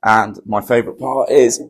And my favourite part is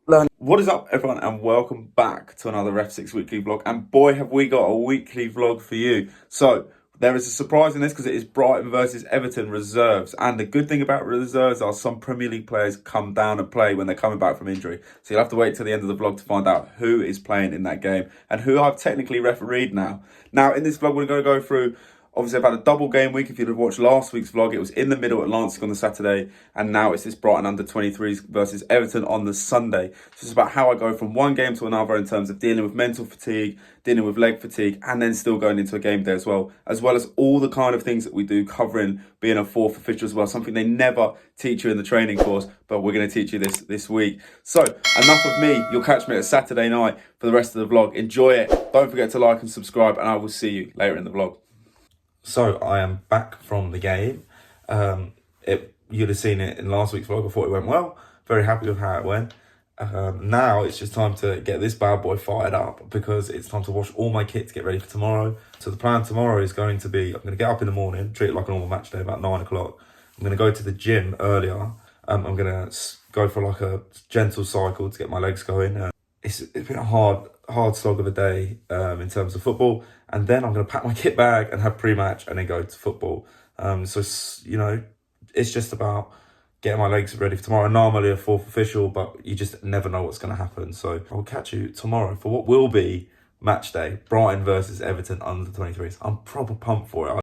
learning. What is up, everyone, and welcome back to another REFSIX weekly vlog. And boy, have we got a weekly vlog for you. So there is a surprise in this because it is Brighton versus Everton reserves. And the good thing about reserves are some Premier League players come down and play when they're coming back from injury. So you'll have to wait till the end of the vlog to find out who is playing in that game and who I've technically refereed now. Now, in this vlog, we're going to go through, obviously, I've had a double game week. If you'd have watched last week's vlog, it was in the middle at Lancing on the Saturday, and now it's this Brighton under-23s versus Everton on the Sunday. So it's about how I go from one game to another in terms of dealing with mental fatigue, dealing with leg fatigue, and then still going into a game day as well as all the kind of things that we do, covering being a fourth official as well, something they never teach you in the training course, but we're going to teach you this week. So enough of me. You'll catch me at Saturday night for the rest of the vlog. Enjoy it. Don't forget to like and subscribe, and I will see you later in the vlog. So I am back from the game. You'd have seen it in last week's vlog. I thought it went well. Very happy with how it went. Now it's just time to get this bad boy fired up because it's time to wash all my kit to get ready for tomorrow. So the plan tomorrow is going to be, I'm going to get up in the morning, treat it like a normal match day, about 9 o'clock. I'm going to go to the gym earlier. I'm going to go for like a gentle cycle to get my legs going. It's been a hard slog of a day in terms of football, and then I'm going to pack my kit bag and have pre-match and then go to football. So you know, it's just about getting my legs ready for tomorrow. Normally a fourth official, but you just never know what's going to happen. So I'll catch you tomorrow for what will be match day, Brighton versus Everton under 23s. I'm proper pumped for it.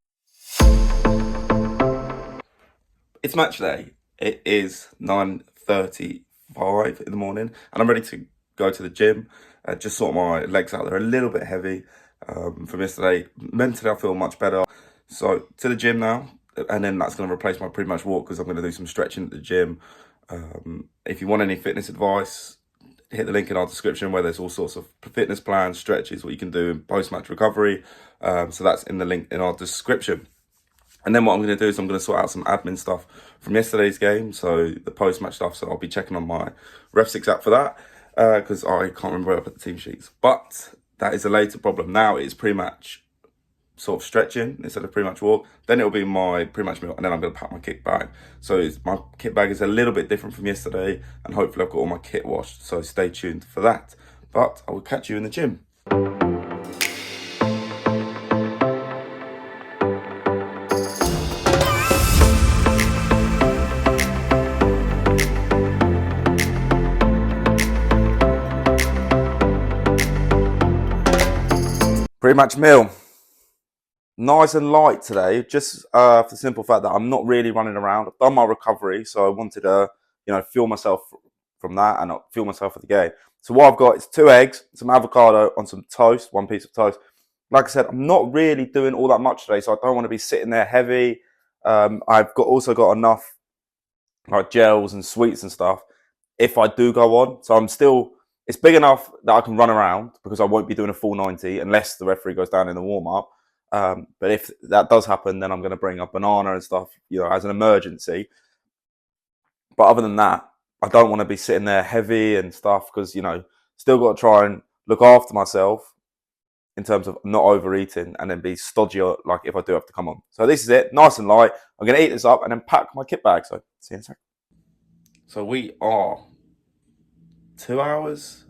It's match day. It is 9:35 in the morning, and I'm ready to go to the gym. Just sort my legs out. They're a little bit heavy from yesterday. Mentally, I feel much better. So to the gym now, and then that's going to replace my pre-match walk because I'm going to do some stretching at the gym. If you want any fitness advice, hit the link in our description where there's all sorts of fitness plans, stretches, what you can do in post-match recovery. So that's in the link in our description. And then what I'm going to do is I'm going to sort out some admin stuff from yesterday's game, so the post-match stuff. So I'll be checking on my REFSIX app for that because I can't remember where I put the team sheets. But that is a later problem. Now it's pre-match sort of stretching instead of pre-match walk. Then it'll be my pre-match meal, and then I'm going to pack my kit bag. So my kit bag is a little bit different from yesterday, and hopefully I've got all my kit washed. So stay tuned for that. But I will catch you in the gym. Pre-match meal, nice and light today, just for the simple fact that I'm not really running around. I've done my recovery, so I wanted to, fuel myself from that and not fuel myself for the game. So what I've got is 2 eggs, some avocado on some toast, 1 piece of toast. Like I said, I'm not really doing all that much today, so I don't want to be sitting there heavy. I've also got enough like gels and sweets and stuff if I do go on. So I'm still. It's big enough that I can run around because I won't be doing a full 90 unless the referee goes down in the warm-up. But if that does happen, then I'm going to bring a banana and stuff, as an emergency. But other than that, I don't want to be sitting there heavy and stuff because, still got to try and look after myself in terms of not overeating and then be stodgy like if I do have to come on. So this is it, nice and light. I'm going to eat this up and then pack my kit bag. So see you in a second. So we are 3 hours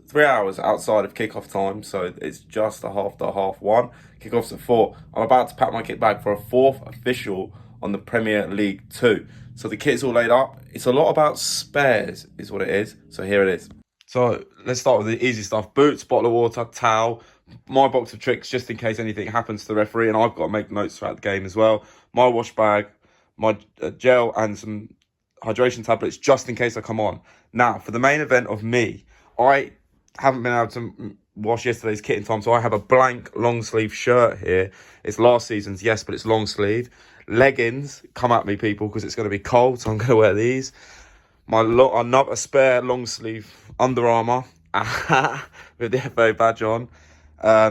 outside of kickoff time, so it's just after 1:30. Kickoff's at 4. I'm about to pack my kit bag for a fourth official on the Premier League 2. So the kit's all laid up. It's a lot about spares, is what it is. So here it is. So let's start with the easy stuff: boots, bottle of water, towel, my box of tricks just in case anything happens to the referee, and I've got to make notes throughout the game as well. My wash bag, my gel, and some hydration tablets just in case I come on. Now, for the main event of me, I haven't been able to wash yesterday's kit in time, so I have a blank long sleeve shirt here. It's last season's, yes, but it's long sleeve. Leggings, come at me, people, because it's going to be cold, so I'm going to wear these. A spare long sleeve Under Armour with the FA badge on.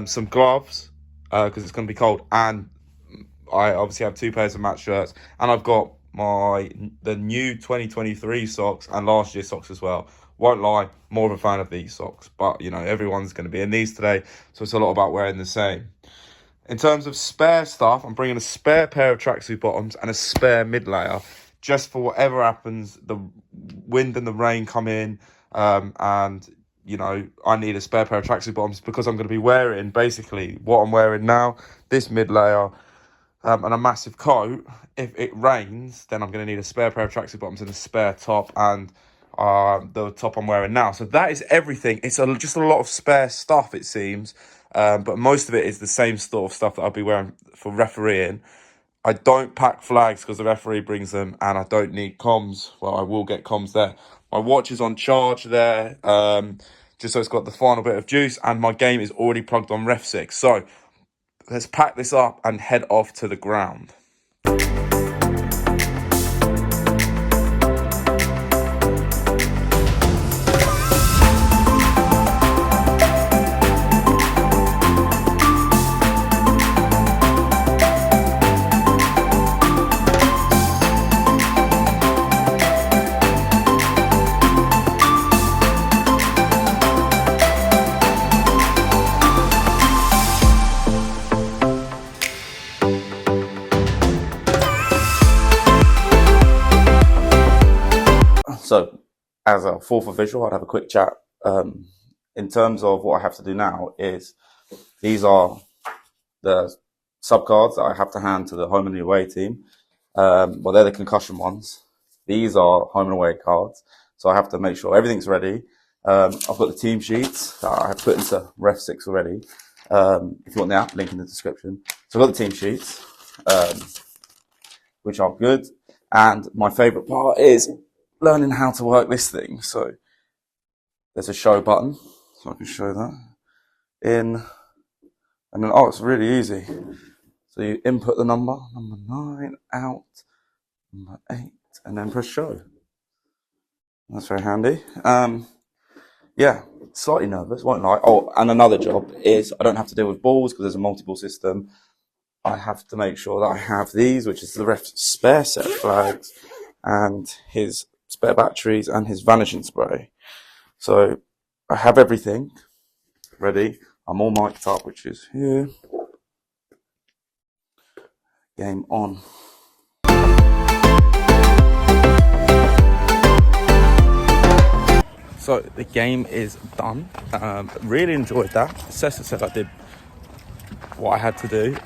Some gloves, because it's going to be cold, and I obviously have 2 pairs of match shirts, and I've got the new 2023 socks and last year's socks as well. Won't lie, more of a fan of these socks, but everyone's going to be in these today, so it's a lot about wearing the same. In terms of spare stuff, I'm bringing a spare pair of tracksuit bottoms and a spare mid layer just for whatever happens, the wind and the rain come in, and you know, I need a spare pair of tracksuit bottoms because I'm going to be wearing basically what I'm wearing now, this mid layer, and a massive coat. If it rains, then I'm going to need a spare pair of tracksuit bottoms and a spare top, and the top I'm wearing now. So that is everything. It's just a lot of spare stuff, it seems, but most of it is the same sort of stuff that I'll be wearing for refereeing. I don't pack flags because the referee brings them, and I don't need comms. Well, I will get comms there. My watch is on charge there, just so it's got the final bit of juice, and my game is already plugged on REFSIX. So let's pack this up and head off to the ground. So, as a fourth official, I'd have a quick chat. In terms of what I have to do now is, these are the sub cards that I have to hand to the home and away team. Well, they're the concussion ones. These are home and away cards. So I have to make sure everything's ready. I've got the team sheets that I have put into REFSIX already. If you want the app, link in the description. So I've got the team sheets, which are good. And my favourite part is learning how to work this thing. So there's a show button, so I can show that in, and then, oh, it's really easy. So you input the number 9, out, number 8, and then press show. That's very handy. Yeah, slightly nervous, won't lie. Oh, and another job is I don't have to deal with balls because there's a multi-ball system. I have to make sure that I have these, which is the ref's spare set of flags and his spare batteries and his vanishing spray. So I have everything ready. I'm all mic'd up, which is here. Game on. So the game is done. Really enjoyed that. Sessa said I did what I had to do.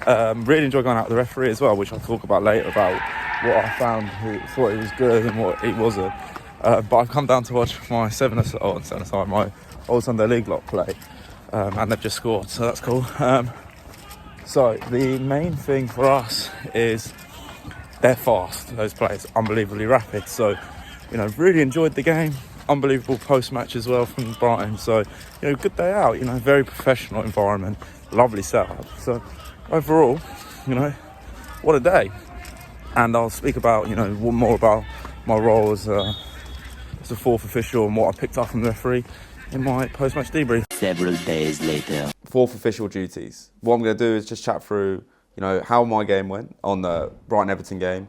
Really enjoyed going out with the referee as well, which I'll talk about later about what I found, who thought it was good and what it wasn't. But I've come down to watch my my old Sunday League lot play, and they've just scored, so that's cool. So the main thing for us is they're fast, those players, unbelievably rapid. So, you know, really enjoyed the game. Unbelievable post-match as well from Brighton. So, you know, good day out, you know, very professional environment, lovely setup. So overall, you know, what a day. And I'll speak about, you know, more about my role as a fourth official and what I picked up from the referee in my post-match debrief. Several days later. Fourth official duties. What I'm going to do is just chat through, you know, how my game went on the Brighton-Everton game,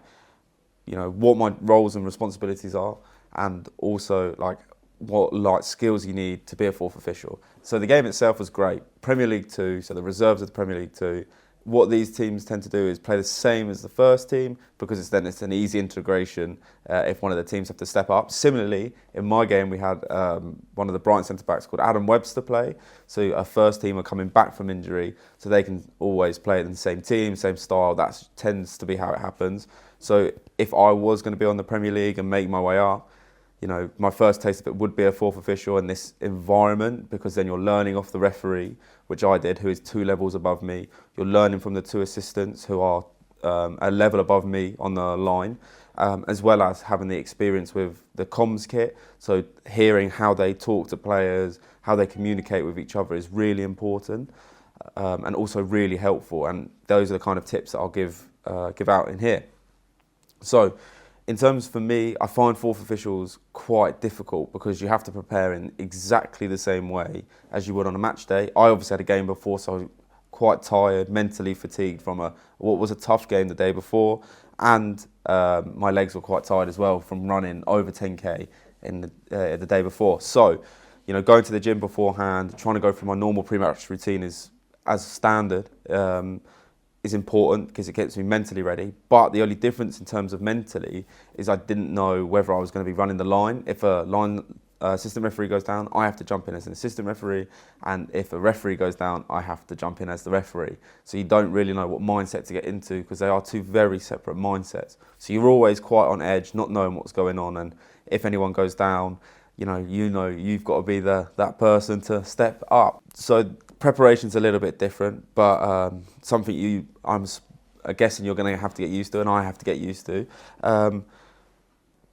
you know, what my roles and responsibilities are, and also, like, what skills you need to be a fourth official. So the game itself was great. Premier League 2, so the reserves of the Premier League 2. What these teams tend to do is play the same as the first team because it's an easy integration if one of the teams have to step up. Similarly, in my game, we had one of the Brighton centre-backs called Adam Webster play. So a first team are coming back from injury, so they can always play in the same team, same style. That tends to be how it happens. So if I was going to be on the Premier League and make my way up, you know, my first taste of it would be a fourth official in this environment, because then you're learning off the referee, which I did, who is 2 levels above me. You're learning from the 2 assistants who are a level above me on the line, as well as having the experience with the comms kit. So hearing how they talk to players, how they communicate with each other is really important, and also really helpful. And those are the kind of tips that I'll give out in here. So, in terms for me, I find fourth officials quite difficult because you have to prepare in exactly the same way as you would on a match day. I obviously had a game before, so I was quite tired, mentally fatigued from what was a tough game the day before, and my legs were quite tired as well from running over 10k in the day before. So, you know, going to the gym beforehand, trying to go through my normal pre-match routine is as standard. is important because it gets me mentally ready. But the only difference in terms of mentally is I didn't know whether I was going to be running the line. If a line assistant referee goes down, I have to jump in as an assistant referee, and if a referee goes down, I have to jump in as the referee. So you don't really know what mindset to get into because they are two very separate mindsets. So you're always quite on edge, not knowing what's going on, and if anyone goes down, you know you've got to be that person to step up. So preparation's a little bit different, but something I'm guessing you're going to have to get used to, and I have to get used to.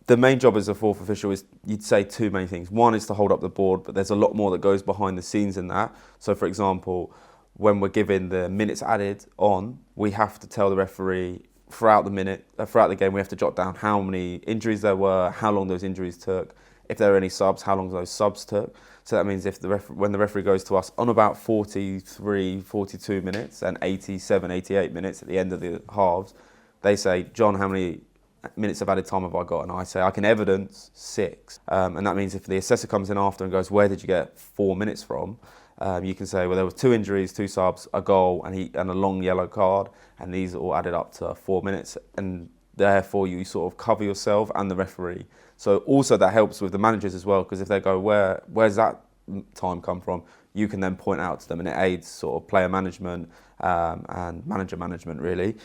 The main job as a fourth official is, you'd say, two main things. One is to hold up the board, but there's a lot more that goes behind the scenes in that. So, for example, when we're given the minutes added on, we have to tell the referee throughout the game, we have to jot down how many injuries there were, how long those injuries took, if there are any subs, how long those subs took. So that means when the referee goes to us on about 43, 42 minutes and 87, 88 minutes at the end of the halves, they say, John, how many minutes of added time have I got? And I say, I can evidence 6. And that means if the assessor comes in after and goes, where did you get 4 minutes from? You can say, well, there were 2 injuries, 2 subs, a goal, and a long yellow card, and these all added up to 4 minutes. And therefore, you sort of cover yourself and the referee. So also that helps with the managers as well, because if they go, where's that time come from? You can then point out to them, and it aids sort of player management and manager management, really.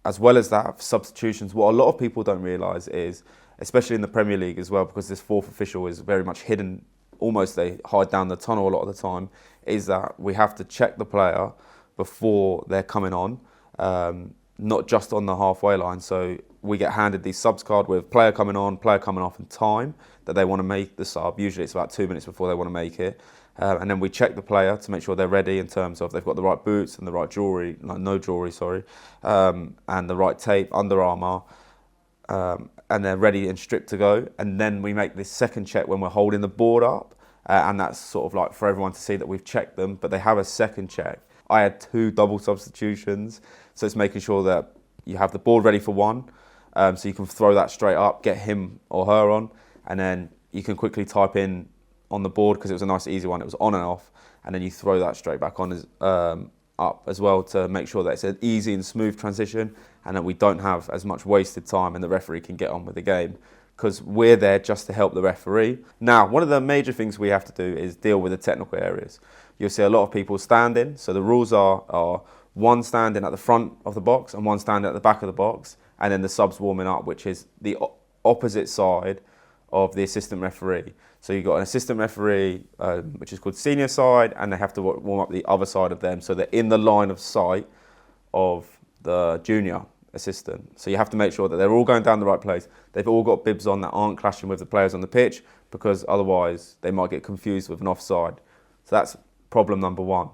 As well as that, substitutions, what a lot of people don't realise is, especially in the Premier League as well, because this fourth official is very much hidden, almost they hide down the tunnel a lot of the time, is that we have to check the player before they're coming on, not just on the halfway line. So we get handed these subs card with player coming on, player coming off, and time that they want to make the sub. Usually it's about 2 minutes before they want to make it. And then we check the player to make sure they're ready in terms of they've got the right boots and the right jewellery, no jewellery, sorry, and the right tape, Under Armour, and they're ready and stripped to go. And then we make this second check when we're holding the board up, and that's sort of like for everyone to see that we've checked them, but they have a second check. I had 2 double substitutions, so it's making sure that you have the board ready for one, so you can throw that straight up, get him or her on, and then you can quickly type in on the board, because it was a nice easy one, it was on and off, and then you throw that straight back on up as well, to make sure that it's an easy and smooth transition, and that we don't have as much wasted time and the referee can get on with the game, because we're there just to help the referee. Now, one of the major things we have to do is deal with the technical areas. You'll see a lot of people standing, so the rules are one standing at the front of the box and one standing at the back of the box, and then the subs warming up, which is the opposite side of the assistant referee. So you've got an assistant referee, which is called senior side, and they have to warm up the other side of them, so they're in the line of sight of the junior assistant. So you have to make sure that they're all going down the right place. They've all got bibs on that aren't clashing with the players on the pitch, because otherwise they might get confused with an offside. So that's problem number 1.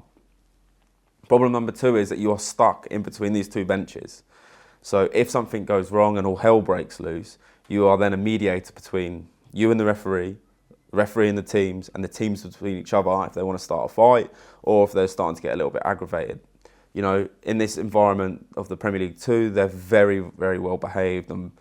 Problem number 2 is that you are stuck in between these 2 benches. So if something goes wrong and all hell breaks loose, you are then a mediator between you and the referee and the teams between each other if they want to start a fight, or if they're starting to get a little bit aggravated. You know, in this environment of the Premier League 2, they're very, very well behaved, and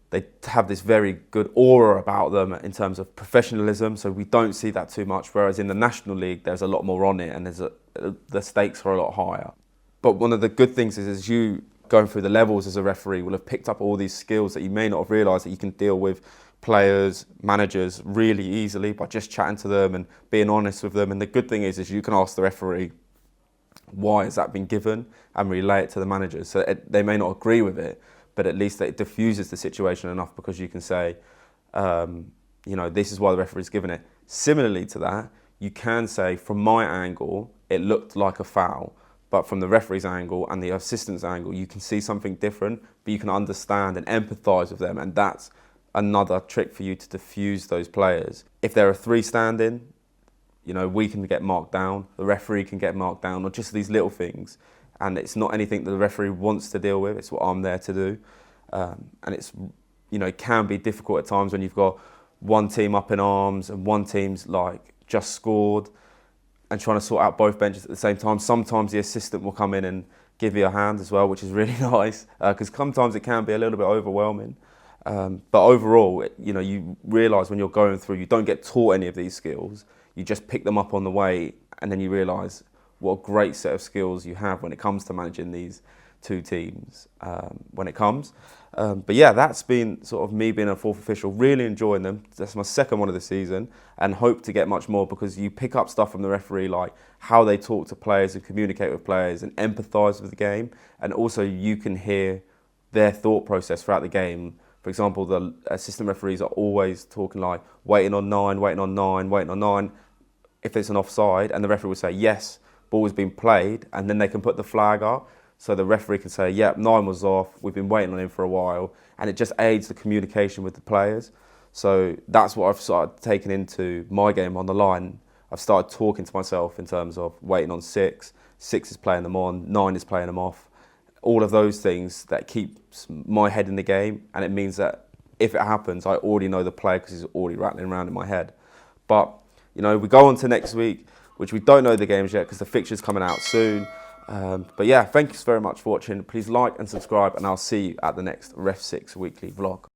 they have this very good aura about them in terms of professionalism, so we don't see that too much, whereas in the National League there's a lot more on it, and the stakes are a lot higher. But one of the good things is you going through the levels as a referee will have picked up all these skills that you may not have realised that you can deal with players, managers really easily by just chatting to them and being honest with them. And the good thing is you can ask the referee, why has that been given, and relay it to the managers. So they may not agree with it, but at least it diffuses the situation enough, because you can say, this is why the referee's given it. Similarly to that, you can say, from my angle, it looked like a foul, but from the referee's angle and the assistant's angle, you can see something different, but you can understand and empathise with them, and that's another trick for you to diffuse those players. If there are 3 standing, we can get marked down, the referee can get marked down, or just these little things. And it's not anything that the referee wants to deal with, it's what I'm there to do. And it's, it can be difficult at times when you've got one team up in arms and one team's like just scored, and trying to sort out both benches at the same time. Sometimes the assistant will come in and give you a hand as well, which is really nice, because sometimes it can be a little bit overwhelming. But overall, you realise when you're going through, you don't get taught any of these skills. You just pick them up on the way, and then you realise what a great set of skills you have when it comes to managing these two teams when it comes. But yeah, that's been sort of me being a fourth official, really enjoying them. That's my second one of the season, and hope to get much more, because you pick up stuff from the referee, like how they talk to players and communicate with players and empathise with the game, and also you can hear their thought process throughout the game. For example, the assistant referees are always talking like waiting on 9, waiting on 9, waiting on 9. If it's an offside, and the referee will say yes, ball has been played, and then they can put the flag up. So the referee can say, yep, 9 was off, we've been waiting on him for a while, and it just aids the communication with the players. So that's what I've started taking into my game on the line. I've started talking to myself in terms of waiting on 6, 6 is playing them on, 9 is playing them off. All of those things that keeps my head in the game, and it means that if it happens, I already know the player because he's already rattling around in my head. But, you know, we go on to next week, which we don't know the games yet because the fixture's coming out soon. But yeah, thanks very much for watching. Please like and subscribe, and I'll see you at the next REFSIX weekly vlog.